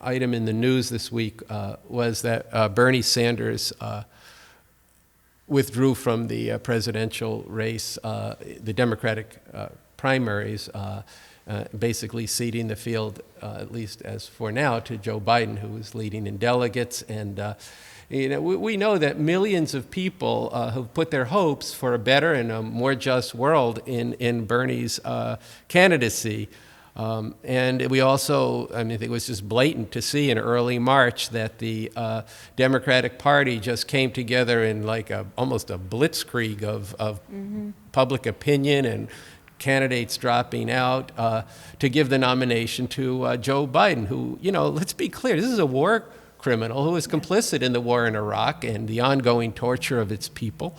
item in the news this week was that Bernie Sanders withdrew from the presidential race, the Democratic primaries, basically ceding the field, at least as for now, to Joe Biden, who was leading in delegates. And we know that millions of people have put their hopes for a better and a more just world in Bernie's candidacy. And we also, I mean, it was just blatant to see in early March that the Democratic Party just came together in like almost a blitzkrieg of public opinion and candidates dropping out to give the nomination to Joe Biden, who, let's be clear, this is a war criminal who was complicit in the war in Iraq and the ongoing torture of its people.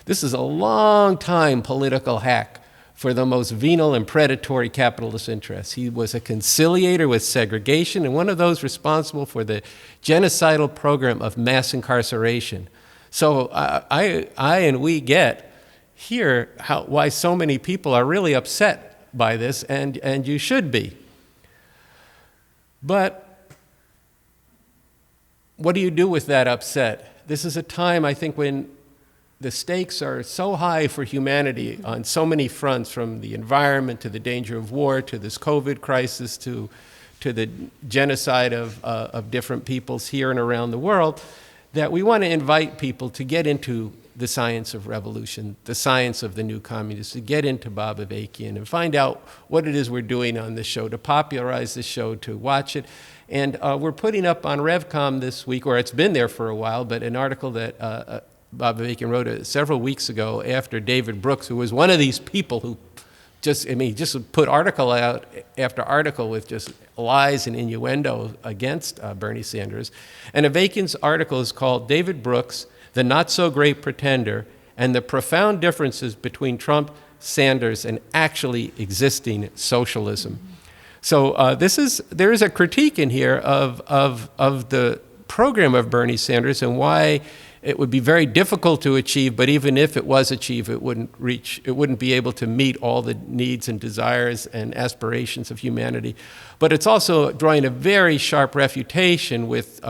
This is a long-time political hack for the most venal and predatory capitalist interests. He was a conciliator with segregation and one of those responsible for the genocidal program of mass incarceration. So I and we get here why so many people are really upset by this, and you should be. But what do you do with that upset? This is a time, I think, when the stakes are so high for humanity on so many fronts, from the environment to the danger of war to this COVID crisis to the genocide of different peoples here and around the world, that we want to invite people to get into the science of revolution, the science of the new communists, to get into Bob Avakian and find out what it is we're doing on this show, to popularize this show, to watch it. And we're putting up on Revcom this week, or it's been there for a while, but an article that Bob Avakian wrote several weeks ago after David Brooks, who was one of these people who just put article out after article with just lies and innuendo against Bernie Sanders. And Avakian's article is called David Brooks, the Not-So-Great Pretender, and the Profound Differences Between Trump, Sanders, and Actually Existing Socialism. So there is a critique in here of the program of Bernie Sanders and why it would be very difficult to achieve, but even if it was achieved, it wouldn't be able to meet all the needs and desires and aspirations of humanity. But it's also drawing a very sharp refutation with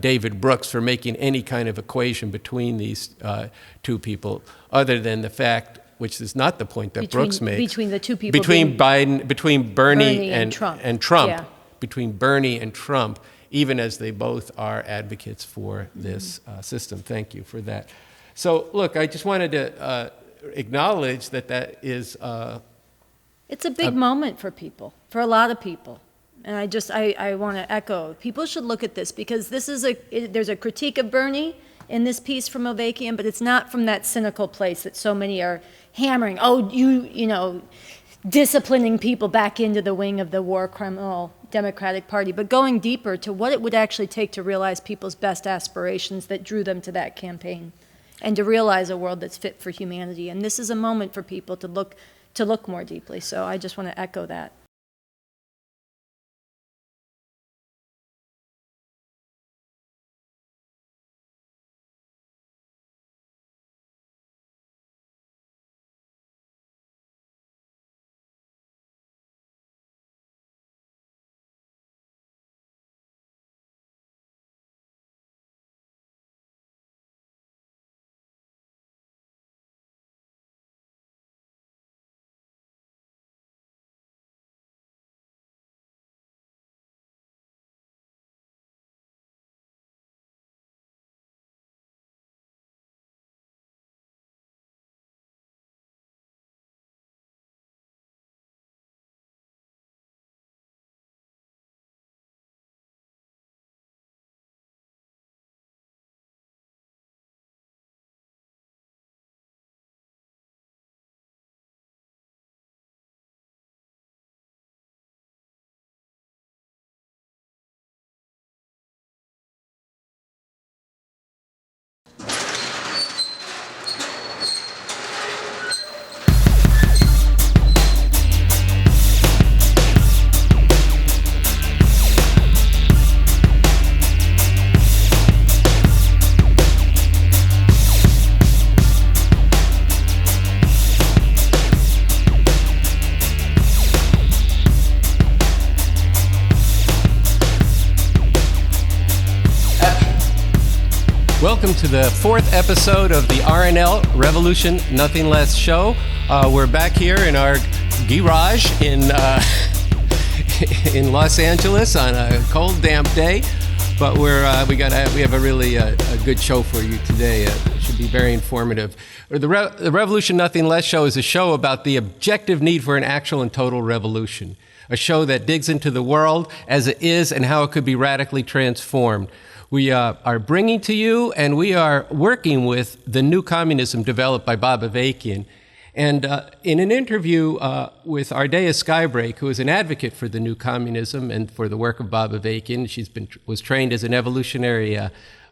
David Brooks for making any kind of equation between these two people, other than the fact, which is not the point that Brooks made. Between the two people. Between Bernie and Trump. Yeah. Between Bernie and Trump, even as they both are advocates for this system. Thank you for that. So, look, I just wanted to acknowledge that is... it's a big moment for people, for a lot of people. And I want to echo, people should look at this, because there's a critique of Bernie in this piece from Avakian, but it's not from that cynical place that so many are hammering, disciplining people back into the wing of the war criminal Democratic Party, but going deeper to what it would actually take to realize people's best aspirations that drew them to that campaign, and to realize a world that's fit for humanity. And this is a moment for people to look more deeply. So I just want to echo that. welcome to the fourth episode of the RNL Revolution Nothing Less show. We're back here in our garage in Los Angeles on a cold, damp day, but we have a really good show for you today. It should be very informative. The Revolution Nothing Less show is a show about the objective need for an actual and total revolution, a show that digs into the world as it is and how it could be radically transformed. We are bringing to you, and we are working with the new communism developed by Bob Avakian. And in an interview with Ardea Skybreak, who is an advocate for the new communism and for the work of Bob Avakian, was trained as an evolutionary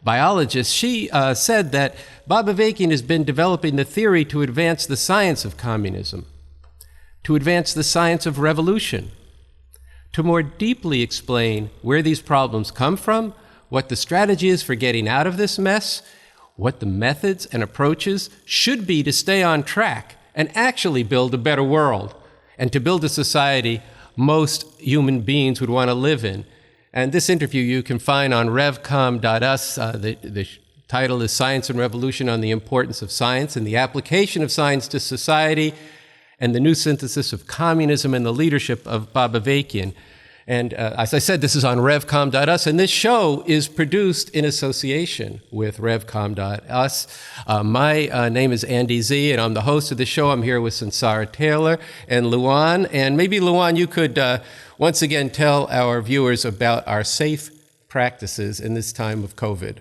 biologist. She said that Bob Avakian has been developing the theory to advance the science of communism, to advance the science of revolution, to more deeply explain where these problems come from, what the strategy is for getting out of this mess, what the methods and approaches should be to stay on track and actually build a better world, and to build a society most human beings would want to live in. And this interview you can find on Revcom.us. The title is Science and Revolution on the Importance of Science and the Application of Science to Society, and the New Synthesis of Communism and the Leadership of Bob Avakian. And as I said, this is on Revcom.us, and this show is produced in association with Revcom.us. My name is Andy Z, and I'm the host of the show. I'm here with Sansara Taylor and Luan. And maybe, Luan, you could once again tell our viewers about our safe practices in this time of COVID.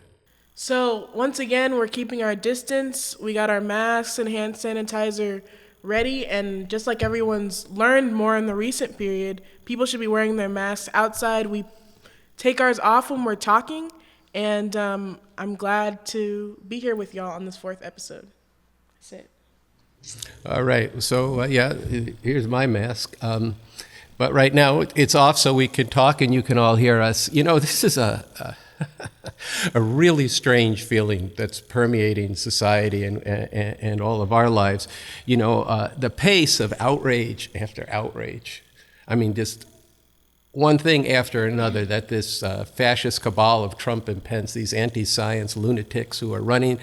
So, once again, we're keeping our distance. We got our masks and hand sanitizer ready, and just like everyone's learned more in the recent period, people should be wearing their masks outside. We take ours off when we're talking, and I'm glad to be here with y'all on this fourth episode. That's it. All right, so here's my mask. But right now it's off so we can talk and you can all hear us. You know, this is a really strange feeling that's permeating society and all of our lives. You know, the pace of outrage after outrage. I mean, just one thing after another that this fascist cabal of Trump and Pence, these anti-science lunatics who are running.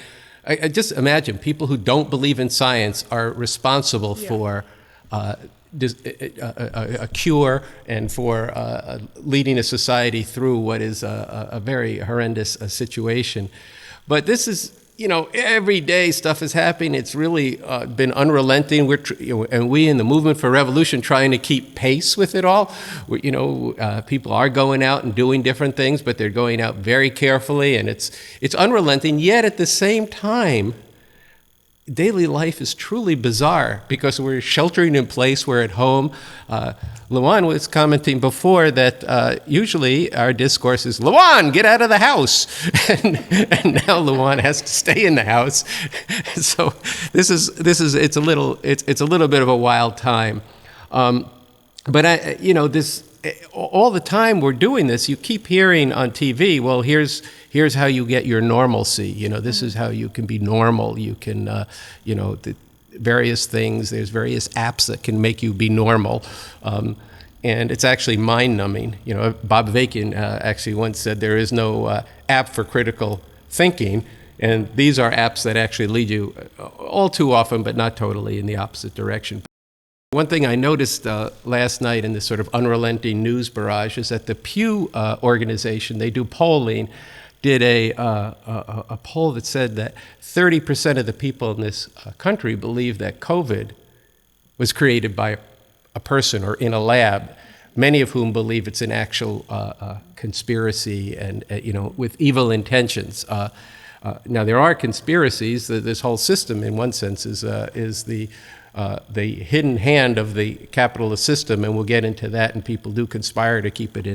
I just imagine people who don't believe in science are responsible for a cure and for leading a society through what is a very horrendous situation. But this is, you know, every day stuff is happening. It's really been unrelenting. And we in the movement for revolution trying to keep pace with it all. People are going out and doing different things, but they're going out very carefully, and it's unrelenting. Yet at the same time, daily life is truly bizarre because we're sheltering in place, we're at home. Luan was commenting before that usually our discourse is, Luan, get out of the house. and now Luan has to stay in the house. So it's a little bit of a wild time. But all the time we're doing this, you keep hearing on TV, well, here's how you get your normalcy. You know, this is how you can be normal. You can, the various things. There's various apps that can make you be normal. And it's actually mind-numbing. You know, Bob Avakian actually once said there is no app for critical thinking. And these are apps that actually lead you all too often, but not totally, in the opposite direction. One thing I noticed last night in this sort of unrelenting news barrage is that the Pew organization, they do polling, did a poll that said that 30% of the people in this country believe that COVID was created by a person or in a lab, many of whom believe it's an actual conspiracy and, with evil intentions. Now, there are conspiracies. This whole system, in one sense, is the hidden hand of the capitalist system, and we'll get into that, and people do conspire to keep it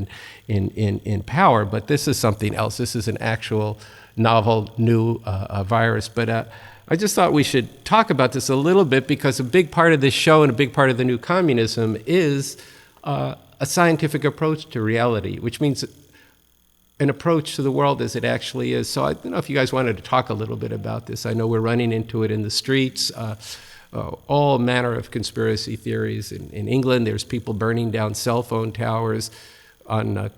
in power. But this is something else. This is an actual novel, new virus. But I just thought we should talk about this a little bit, because a big part of this show and a big part of the new communism is a scientific approach to reality, which means an approach to the world as it actually is. So I don't know if you guys wanted to talk a little bit about this. I know we're running into it in the streets. All manner of conspiracy theories. In England, there's people burning down cell phone towers on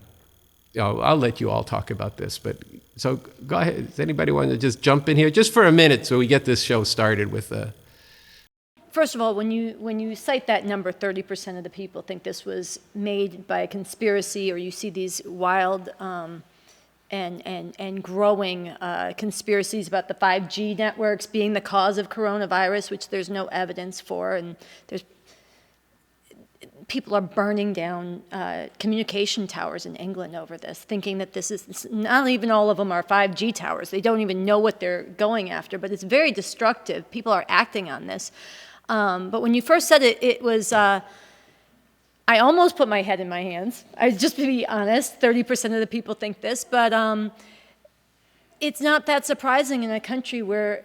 I'll let you all talk about this, but so go ahead. Does anybody want to just jump in here just for a minute so we get this show started with First of all, when you cite that number, 30% of the people think this was made by a conspiracy, or you see these wild and growing conspiracies about the 5G networks being the cause of coronavirus, which there's no evidence for, and people are burning down communication towers in England over this, thinking that this is, not even all of them are 5G towers. They don't even know what they're going after, but it's very destructive. People are acting on this. But when you first said it, it was, I almost put my head in my hands. Just to be honest, 30% of the people think this, but it's not that surprising in a country where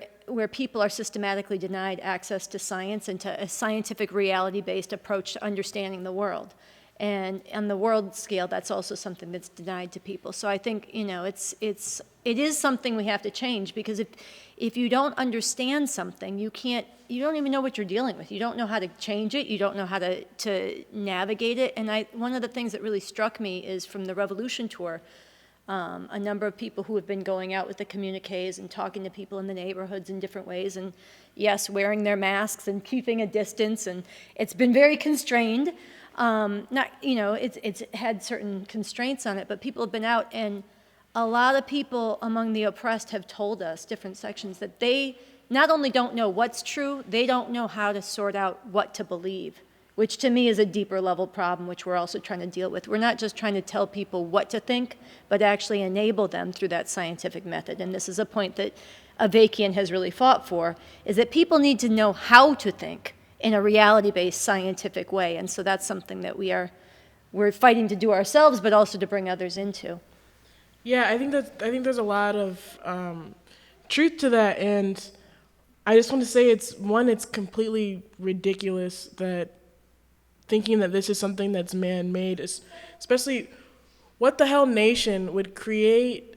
people are systematically denied access to science and to a scientific reality-based approach to understanding the world. And on the world scale, that's also something that's denied to people. So I think, it is something we have to change, because if you don't understand something, you don't even know what you're dealing with. You don't know how to change it. You don't know how to navigate it. And one of the things that really struck me is from the Revolution Tour, a number of people who have been going out with the communiques and talking to people in the neighborhoods in different ways, and yes, wearing their masks and keeping a distance, and it's been very constrained. It's had certain constraints on it, but people have been out, and a lot of people among the oppressed have told us, different sections, that they not only don't know what's true, they don't know how to sort out what to believe, which to me is a deeper level problem, which we're also trying to deal with. We're not just trying to tell people what to think, but actually enable them through that scientific method. And this is a point that Avakian has really fought for, is that people need to know how to think in a reality-based scientific way. And so that's something that we're fighting to do ourselves, but also to bring others into. Yeah, I think there's a lot of truth to that, and I just want to say it's completely ridiculous that thinking that this is something that's man-made, especially what the hell nation would create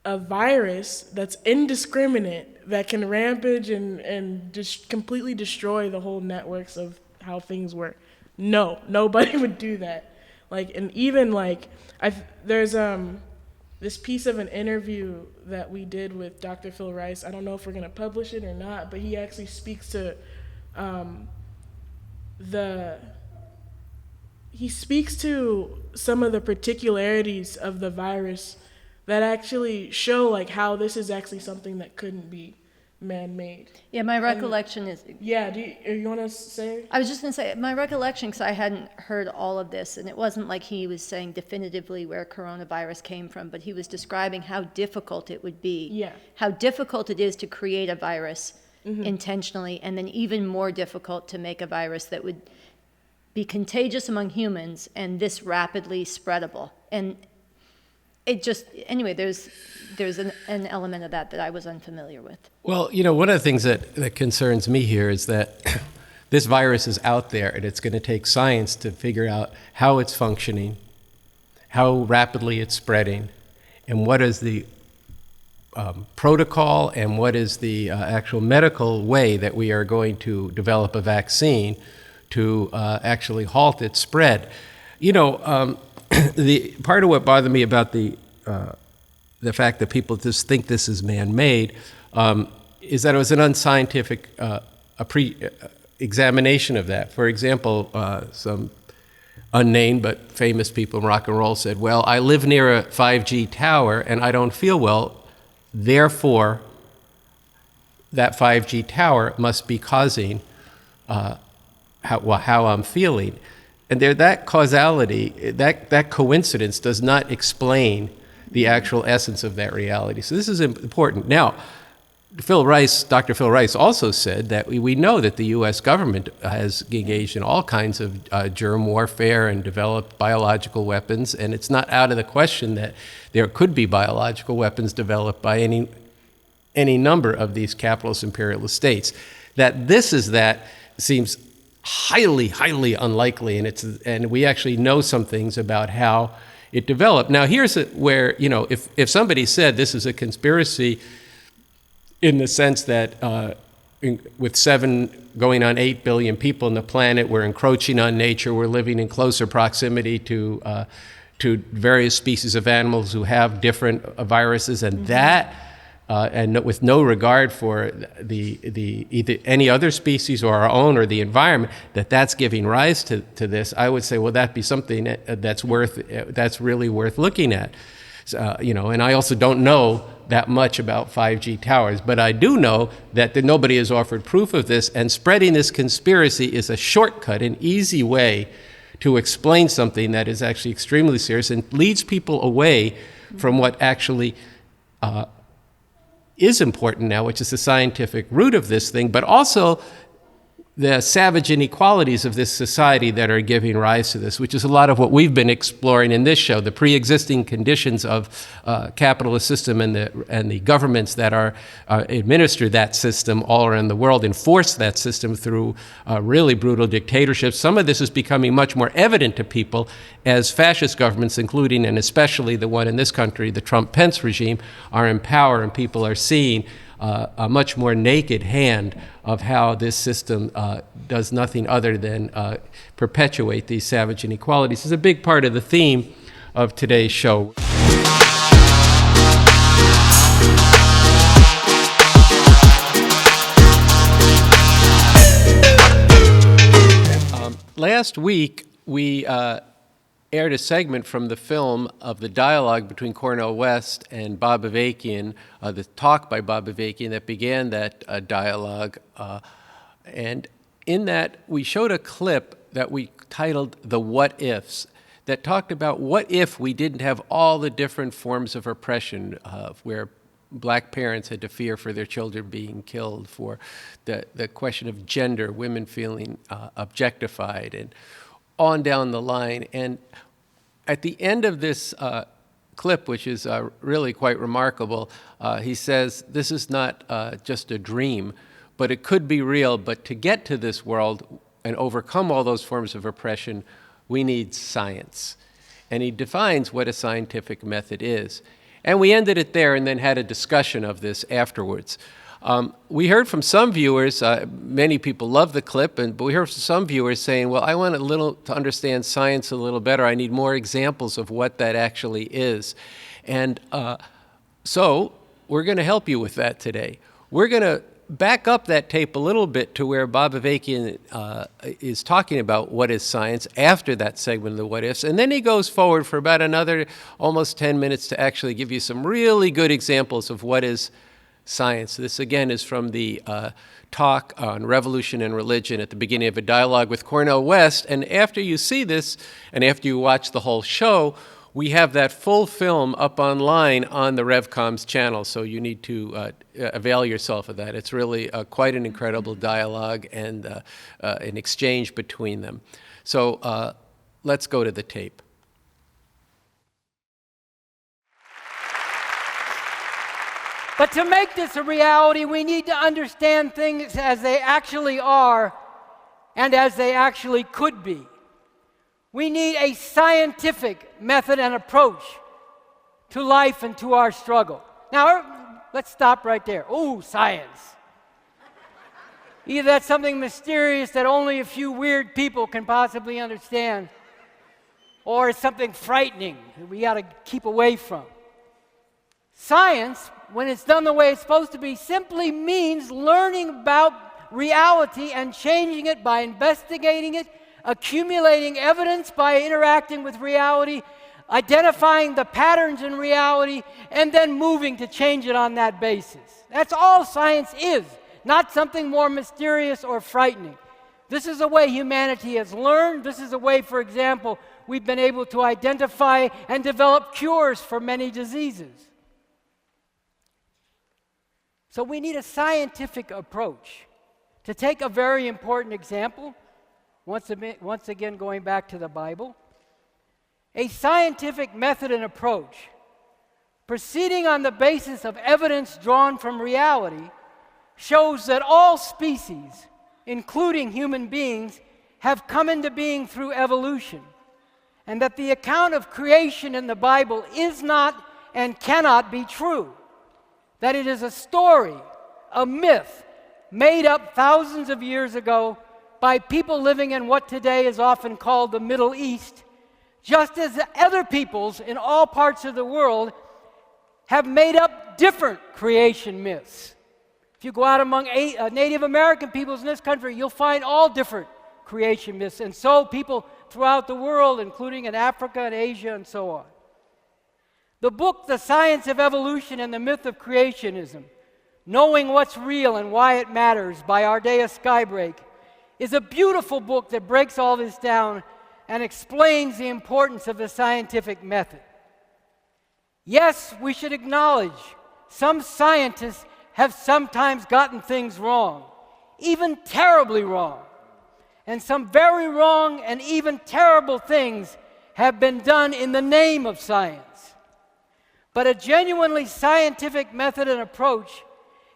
a virus that's indiscriminate, that can rampage and just completely destroy the whole networks of how things work. No, nobody would do that. And even there's this piece of an interview that we did with Dr. Phil Rice. I don't know if we're gonna publish it or not, but he actually speaks to some of the particularities of the virus that actually show how this is actually something that couldn't be man-made. Yeah, my recollection is... Yeah, you want to say? I was just going to say, my recollection, because I hadn't heard all of this, and it wasn't like he was saying definitively where coronavirus came from, but he was describing how difficult it would be, how difficult it is to create a virus intentionally, and then even more difficult to make a virus that would be contagious among humans and this rapidly spreadable. And it just, anyway, there's an element of that I was unfamiliar with. Well, one of the things that concerns me here is that this virus is out there, and it's going to take science to figure out how it's functioning, how rapidly it's spreading, and what is the protocol, and what is the actual medical way that we are going to develop a vaccine to actually halt its spread. The part of what bothered me about the fact that people just think this is man-made is that it was an unscientific examination of that. For example, some unnamed but famous people in rock and roll said, well, I live near a 5G tower and I don't feel well, therefore that 5G tower must be causing how I'm feeling. And that causality, that coincidence does not explain the actual essence of that reality. So this is important. Now, Dr. Phil Rice also said that we know that the U.S. government has engaged in all kinds of germ warfare and developed biological weapons, and it's not out of the question that there could be biological weapons developed by any number of these capitalist imperialist states. That seems highly, highly unlikely, and we actually know some things about how it developed. Now, here's where, if somebody said this is a conspiracy in the sense that with 7 going on 8 billion people on the planet, we're encroaching on nature, we're living in closer proximity to to various species of animals who have different viruses, and that, and with no regard for either any other species or our own or the environment, that's giving rise to this, I would say, well, that'd be something that's really worth looking at. And I also don't know that much about 5G towers, but I do know that nobody has offered proof of this, and spreading this conspiracy is a shortcut, an easy way to explain something that is actually extremely serious and leads people away from what actually is important now, which is the scientific root of this thing, but also the savage inequalities of this society that are giving rise to this, which is a lot of what we've been exploring in this show, the pre-existing conditions of capitalist system and the governments that are administer that system all around the world, enforce that system through really brutal dictatorships. Some of this is becoming much more evident to people as fascist governments, including and especially the one in this country, the Trump-Pence regime, are in power, and people are seeing a much more naked hand of how this system does nothing other than perpetuate these savage inequalities. This is a big part of the theme of today's show. Last week, we aired a segment from the film of the dialogue between Cornel West and Bob Avakian, the talk by Bob Avakian that began that dialogue. And in that, we showed a clip that we titled The What-ifs, that talked about what if we didn't have all the different forms of oppression where black parents had to fear for their children being killed, for the question of gender, women feeling objectified, and on down the line. And at the end of this clip, which is really quite remarkable, he says, this is not just a dream, but it could be real. But to get to this world and overcome all those forms of oppression, we need science. And he defines what a scientific method is. And we ended it there and then had a discussion of this afterwards. We heard from some viewers, many people love the clip, but we heard from some viewers saying, well, I want to understand science a little better. I need more examples of what that actually is. And so we're going to help you with that today. We're going to back up that tape a little bit to where Bob Avakian is talking about what is science after that segment of the what-ifs, and then he goes forward for about another almost 10 minutes to actually give you some really good examples of what is science. This, again, is from the talk on revolution and religion at the beginning of a dialogue with Cornel West. And after you see this, and after you watch the whole show, we have that full film up online on the Revcoms channel, so you need to avail yourself of that. It's really quite an incredible dialogue and an exchange between them. So let's go to the tape. But to make this a reality, we need to understand things as they actually are and as they actually could be. We need a scientific method and approach to life and to our struggle. Now, let's stop right there. Ooh, science. Either that's something mysterious that only a few weird people can possibly understand, or it's something frightening that we got to keep away from. Science, when it's done the way it's supposed to be, simply means learning about reality and changing it by investigating it, accumulating evidence by interacting with reality, identifying the patterns in reality, and then moving to change it on that basis. That's all science is, not something more mysterious or frightening. This is a way humanity has learned. This is a way, for example, we've been able to identify and develop cures for many diseases. So we need a scientific approach. To take a very important example, once again going back to the Bible, a scientific method and approach, proceeding on the basis of evidence drawn from reality, shows that all species, including human beings, have come into being through evolution, and that the account of creation in the Bible is not and cannot be true. That it is a story, a myth, made up thousands of years ago by people living in what today is often called the Middle East, just as other peoples in all parts of the world have made up different creation myths. If you go out among Native American peoples in this country, you'll find all different creation myths, and so people throughout the world, including in Africa and Asia and so on. The book, The Science of Evolution and the Myth of Creationism, Knowing What's Real and Why It Matters by Ardea Skybrake, is a beautiful book that breaks all this down and explains the importance of the scientific method. Yes, we should acknowledge some scientists have sometimes gotten things wrong, even terribly wrong. And some very wrong and even terrible things have been done in the name of science. But a genuinely scientific method and approach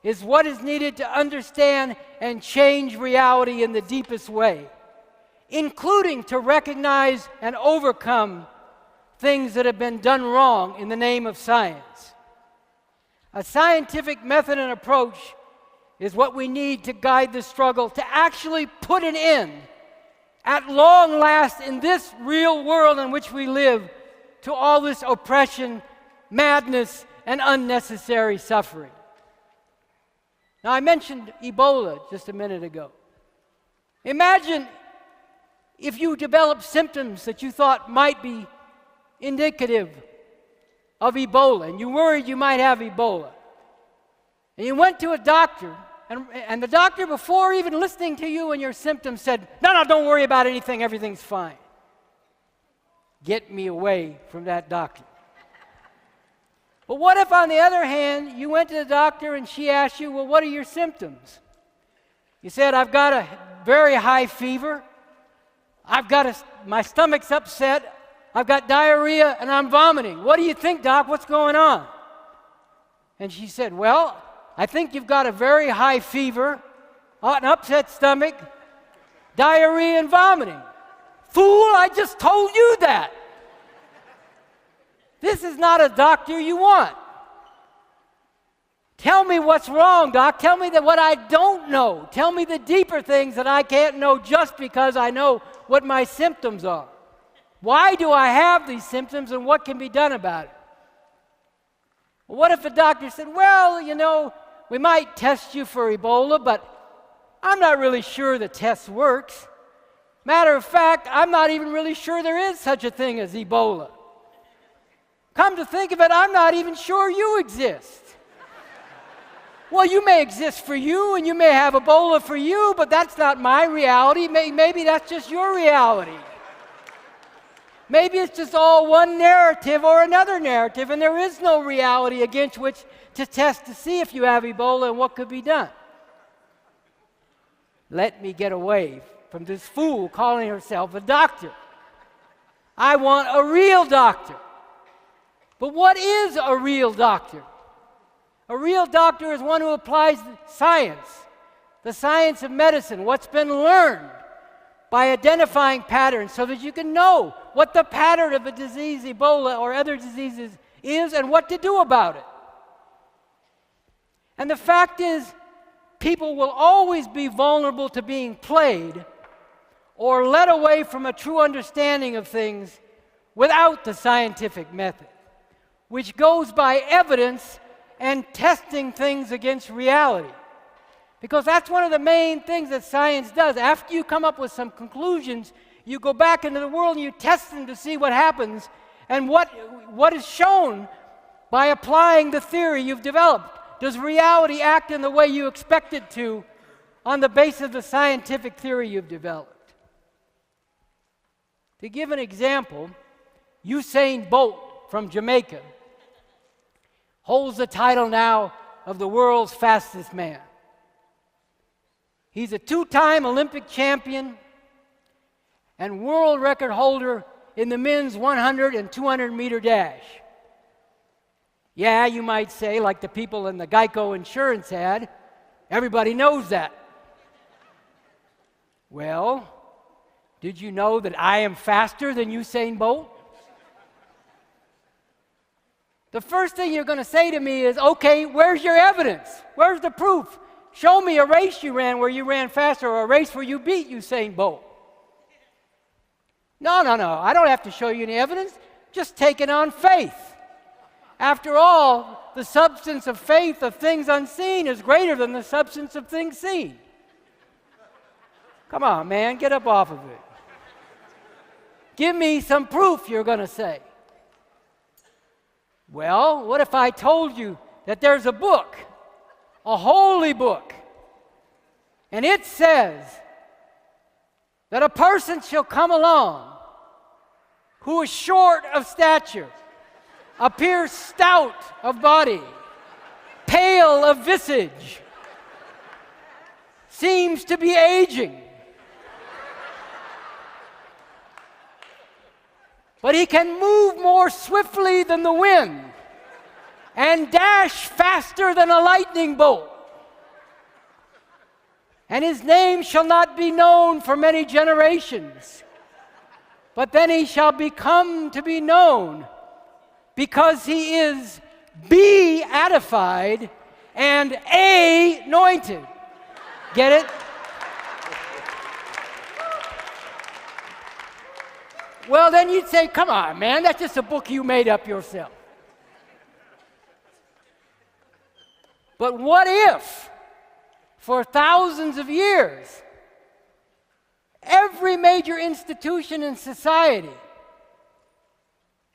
is what is needed to understand and change reality in the deepest way, including to recognize and overcome things that have been done wrong in the name of science. A scientific method and approach is what we need to guide the struggle to actually put an end, at long last in this real world in which we live, to all this oppression, madness, and unnecessary suffering. Now, I mentioned Ebola just a minute ago. Imagine if you developed symptoms that you thought might be indicative of Ebola, and you worried you might have Ebola. And you went to a doctor, and the doctor, before even listening to you and your symptoms, said, no, don't worry about anything, everything's fine. Get me away from that doctor. But what if, on the other hand, you went to the doctor and she asked you, well, what are your symptoms? You said, I've got a very high fever, my stomach's upset, I've got diarrhea, and I'm vomiting. What do you think, doc? What's going on? And she said, well, I think you've got a very high fever, an upset stomach, diarrhea, and vomiting. Fool, I just told you that. This is not a doctor you want. Tell me what's wrong, doc. Tell me what I don't know. Tell me the deeper things that I can't know just because I know what my symptoms are. Why do I have these symptoms, and what can be done about it? Well, what if the doctor said, well, we might test you for Ebola, but I'm not really sure the test works. Matter of fact, I'm not even really sure there is such a thing as Ebola. Come to think of it, I'm not even sure you exist. Well, you may exist for you, and you may have Ebola for you, but that's not my reality. Maybe that's just your reality. Maybe it's just all one narrative or another narrative, and there is no reality against which to test to see if you have Ebola and what could be done. Let me get away from this fool calling herself a doctor. I want a real doctor. But what is a real doctor? A real doctor is one who applies science, the science of medicine, what's been learned, by identifying patterns so that you can know what the pattern of a disease, Ebola or other diseases, is and what to do about it. And the fact is, people will always be vulnerable to being played or led away from a true understanding of things without the scientific method, which goes by evidence and testing things against reality. Because that's one of the main things that science does. After you come up with some conclusions, you go back into the world and you test them to see what happens and what is shown by applying the theory you've developed. Does reality act in the way you expect it to on the basis of the scientific theory you've developed? To give an example, Usain Bolt from Jamaica holds the title now of the world's fastest man. He's a two-time Olympic champion and world record holder in the men's 100 and 200 meter dash. Yeah, you might say, like the people in the Geico insurance ad, everybody knows that. Well, did you know that I am faster than Usain Bolt? The first thing you're going to say to me is, okay, where's your evidence? Where's the proof? Show me a race you ran where you ran faster, or a race where you beat Usain Bolt. No, I don't have to show you any evidence. Just take it on faith. After all, the substance of faith of things unseen is greater than the substance of things seen. Come on, man, get up off of it. Give me some proof, you're going to say. Well, what if I told you that there's a book, a holy book, and it says that a person shall come along who is short of stature, appears stout of body, pale of visage, seems to be aging, but he can move more swiftly than the wind and dash faster than a lightning bolt. And his name shall not be known for many generations, but then he shall become to be known because he is beatified and anointed. Get it? Well, then you'd say, come on, man, that's just a book you made up yourself. But what if, for thousands of years, every major institution in society,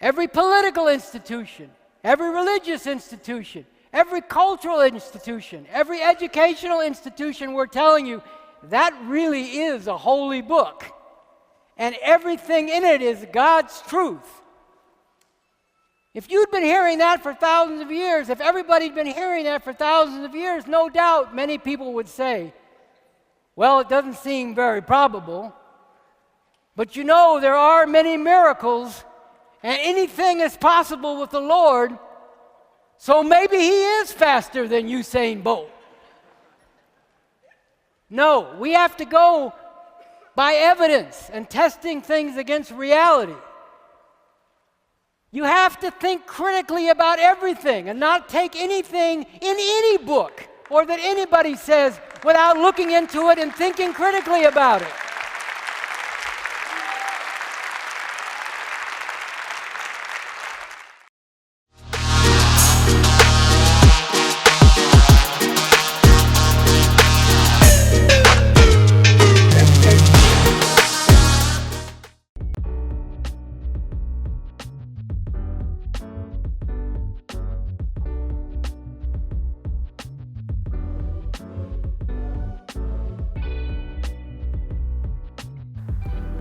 every political institution, every religious institution, every cultural institution, every educational institution, we're telling you that really is a holy book, and everything in it is God's truth. If you'd been hearing that for thousands of years, if everybody'd been hearing that for thousands of years, no doubt many people would say, well, it doesn't seem very probable, but you know there are many miracles, and anything is possible with the Lord, so maybe he is faster than Usain Bolt. No, we have to go by evidence and testing things against reality. You have to think critically about everything and not take anything in any book or that anybody says without looking into it and thinking critically about it.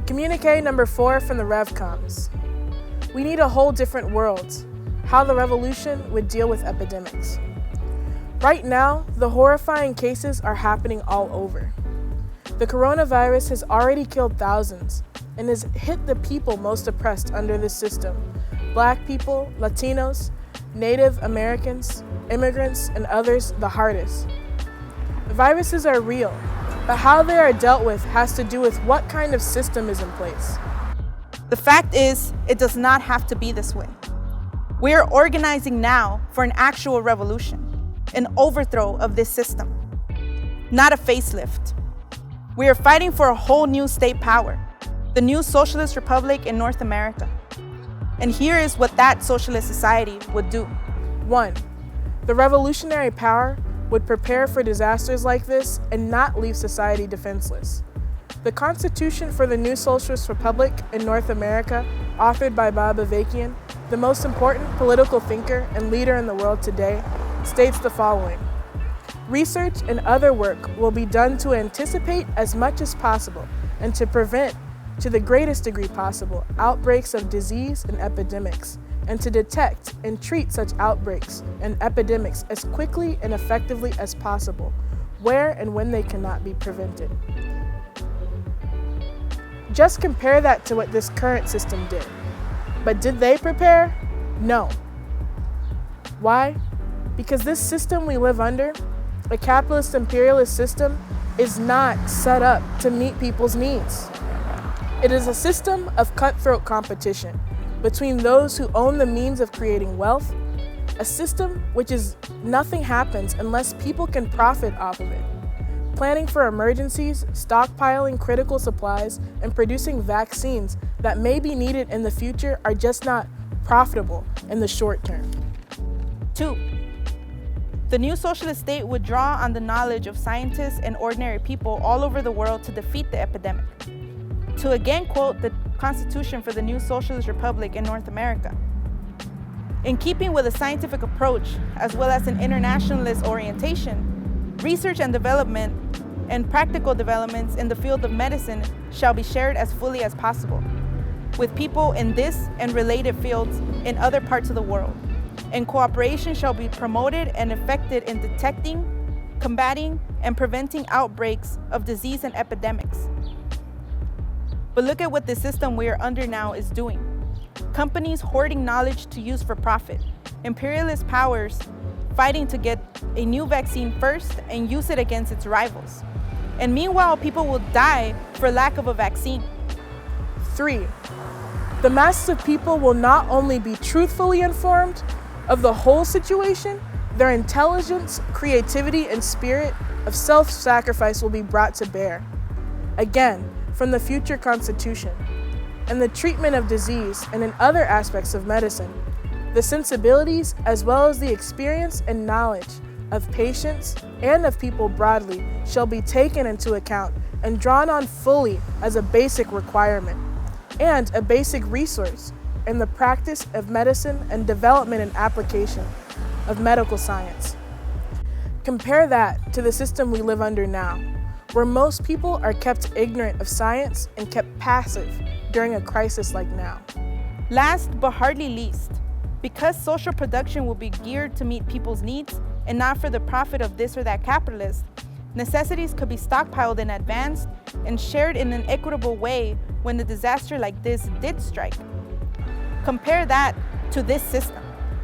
Communique number 4 from the Revcoms. We need a whole different world, how the revolution would deal with epidemics. Right now, the horrifying cases are happening all over. The coronavirus has already killed thousands and has hit the people most oppressed under this system: Black people, Latinos, Native Americans, immigrants, and others the hardest. Viruses are real, but how they are dealt with has to do with what kind of system is in place. The fact is, it does not have to be this way. We are organizing now for an actual revolution, an overthrow of this system, not a facelift. We are fighting for a whole new state power, the new socialist republic in North America. And here is what that socialist society would do. 1. The revolutionary power would prepare for disasters like this and not leave society defenseless. The Constitution for the new Socialist Republic in North America, authored by Bob Avakian, the most important political thinker and leader in the world today, states the following: research and other work will be done to anticipate as much as possible and to prevent, to the greatest degree possible, outbreaks of disease and epidemics, and to detect and treat such outbreaks and epidemics as quickly and effectively as possible, where and when they cannot be prevented. Just compare that to what this current system did. But did they prepare? No. Why? Because this system we live under, a capitalist imperialist system, is not set up to meet people's needs. It is a system of cutthroat competition between those who own the means of creating wealth, a system which is nothing happens unless people can profit off of it. planning for emergencies, stockpiling critical supplies, and producing vaccines that may be needed in the future are just not profitable in the short term. 2. The new socialist state would draw on the knowledge of scientists and ordinary people all over the world to defeat the epidemic. To again quote the Constitution for the new socialist republic in North America, in keeping with a scientific approach as well as an internationalist orientation, research and development and practical developments in the field of medicine shall be shared as fully as possible with people in this and related fields in other parts of the world. And cooperation shall be promoted and effected in detecting, combating, and preventing outbreaks of disease and epidemics. But look at what the system we are under now is doing. Companies hoarding knowledge to use for profit. Imperialist powers fighting to get a new vaccine first and use it against its rivals. And meanwhile, people will die for lack of a vaccine. 3. The masses of people will not only be truthfully informed of the whole situation, their intelligence, creativity, and spirit of self-sacrifice will be brought to bear. Again, from the future Constitution. And the treatment of disease and in other aspects of medicine, the sensibilities as well as the experience and knowledge of patients and of people broadly shall be taken into account and drawn on fully as a basic requirement and a basic resource in the practice of medicine and development and application of medical science. Compare that to the system we live under now, where most people are kept ignorant of science and kept passive during a crisis like now. Last but hardly least, because social production will be geared to meet people's needs and not for the profit of this or that capitalist, necessities could be stockpiled in advance and shared in an equitable way when a disaster like this did strike. Compare that to this system,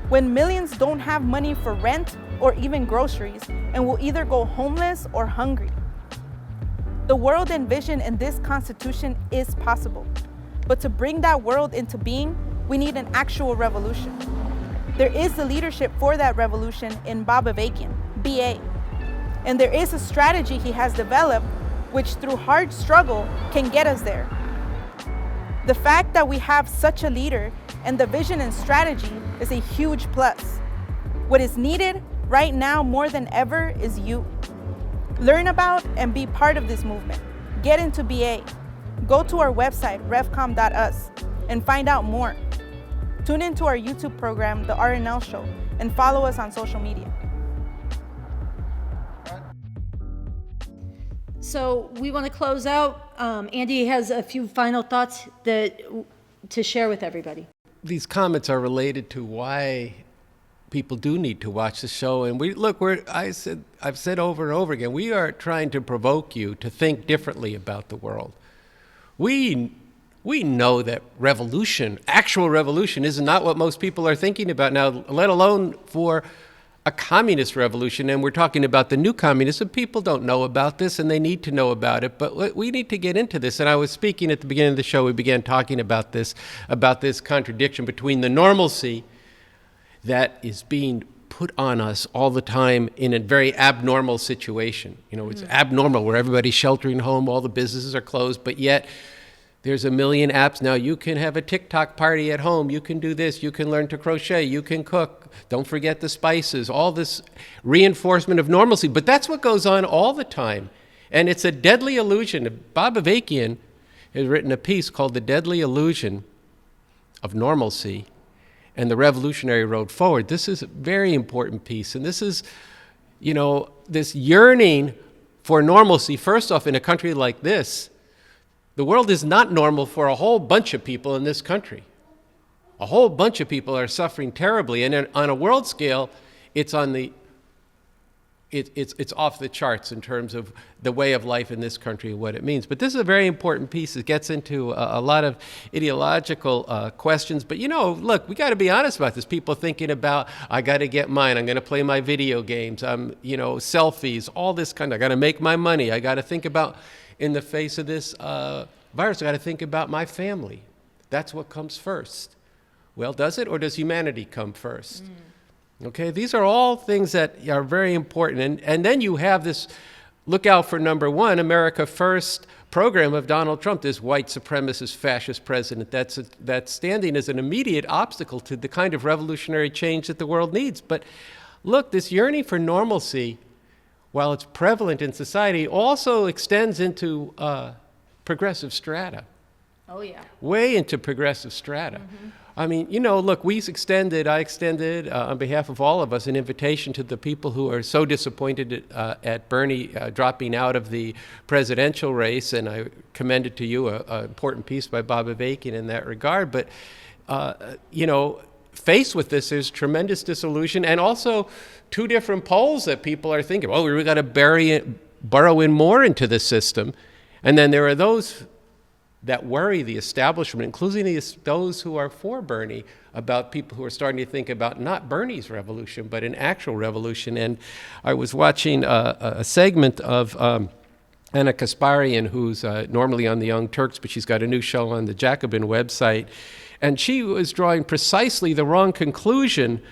when millions don't have money for rent or even groceries and will either go homeless or hungry. The world envisioned in this Constitution is possible, but to bring that world into being, we need an actual revolution. There is the leadership for that revolution in Bob Avakian, BA, and there is a strategy he has developed which through hard struggle can get us there. The fact that we have such a leader and the vision and strategy is a huge plus. What is needed right now more than ever is you. Learn about and be part of this movement. Get into BA. Go to our website, revcom.us, and find out more. Tune into our YouTube program, The RNL Show, and follow us on social media. So we want to close out. Andy has a few final thoughts to share with everybody. These comments are related to why people do need to watch the show. And I've said over and over again, we are trying to provoke you to think differently about the world. We know that actual revolution, is not what most people are thinking about now, let alone for a communist revolution. And we're talking about the new communism. People don't know about this, and they need to know about it. But we need to get into this. And I was speaking at the beginning of the show. We began talking about this contradiction between the normalcy that is being put on us all the time in a very abnormal situation. It's abnormal where everybody's sheltering home, all the businesses are closed, but yet there's a million apps now. You can have a TikTok party at home. You can do this. You can learn to crochet. You can cook. Don't forget the spices. All this reinforcement of normalcy. But that's what goes on all the time. And it's a deadly illusion. Bob Avakian has written a piece called The Deadly Illusion of Normalcy and the Revolutionary Road Forward. This is a very important piece. And this is, this yearning for normalcy. First off, in a country like this, the world is not normal for a whole bunch of people in this country. A whole bunch of people are suffering terribly, and on a world scale, it's off the charts in terms of the way of life in this country and what it means. But this is a very important piece. It gets into a lot of ideological questions. But look, we got to be honest about this. People thinking about, I got to get mine. I'm going to play my video games. Selfies, all this kind of. I got to make my money. I got to think about. In the face of this virus, I got to think about my family. That's what comes first. Well, does it, or does humanity come first? Okay, these are all things that are very important. And then you have this look out for number one, America First program of Donald Trump, this white supremacist fascist president that's standing as an immediate obstacle to the kind of revolutionary change that the world needs. But look, this yearning for normalcy, while it's prevalent in society, also extends into progressive strata. Oh, yeah. Way into progressive strata. I mean, you know, look, I extended on behalf of all of us an invitation to the people who are so disappointed at Bernie dropping out of the presidential race, and I commended to you an important piece by Bob Avakian in that regard. But, you know, faced with this, there's tremendous disillusion, and also two different poles that people are thinking, oh, we've got to burrow in more into the system. And then there are those that worry the establishment, including those who are for Bernie, about people who are starting to think about not Bernie's revolution, but an actual revolution. And I was watching a segment of Anna Kasparian, who's normally on the Young Turks, but she's got a new show on the Jacobin website. And she was drawing precisely the wrong conclusion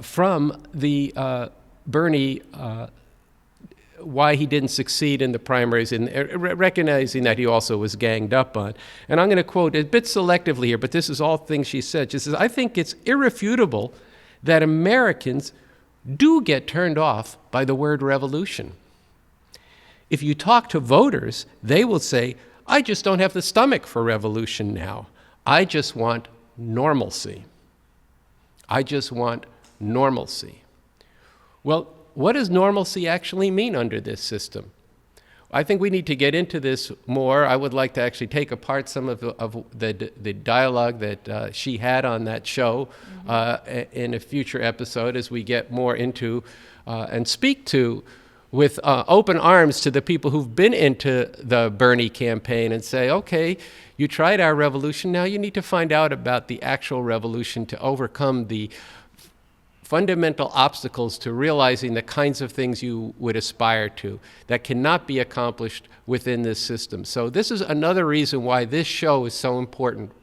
from the Bernie why he didn't succeed in the primaries, and recognizing that he also was ganged up on. And I'm going to quote a bit selectively here, but this is all things she said. She says, I think it's irrefutable that Americans do get turned off by the word revolution. If you talk to voters, they will say, I just don't have the stomach for revolution now. I just want normalcy. I just want normalcy. Well, what does normalcy actually mean under this system? I think we need to get into this more. I would like to actually take apart some of the dialogue that she had on that show in a future episode as we get more into and speak to with open arms to the people who've been into the Bernie campaign and say, okay, you tried our revolution, now you need to find out about the actual revolution to overcome the fundamental obstacles to realizing the kinds of things you would aspire to that cannot be accomplished within this system. So this is another reason why this show is so important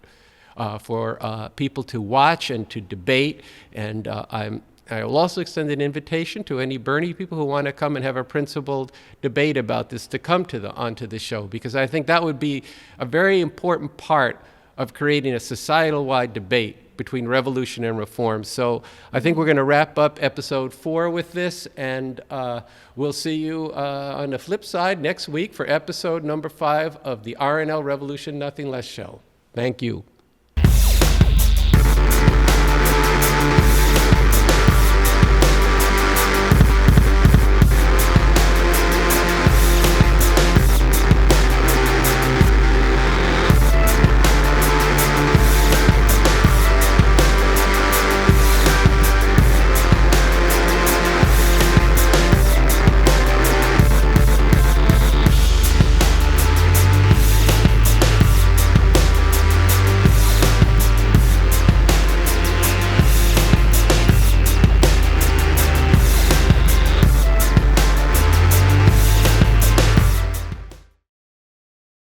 for people to watch and to debate. And I will also extend an invitation to any Bernie people who want to come and have a principled debate about this to come onto the show, because I think that would be a very important part of creating a societal-wide debate between revolution and reform. So I think we're going to wrap up episode 4 with this, and we'll see you on the flip side next week for episode number 5 of the RNL Revolution Nothing Less show. Thank you.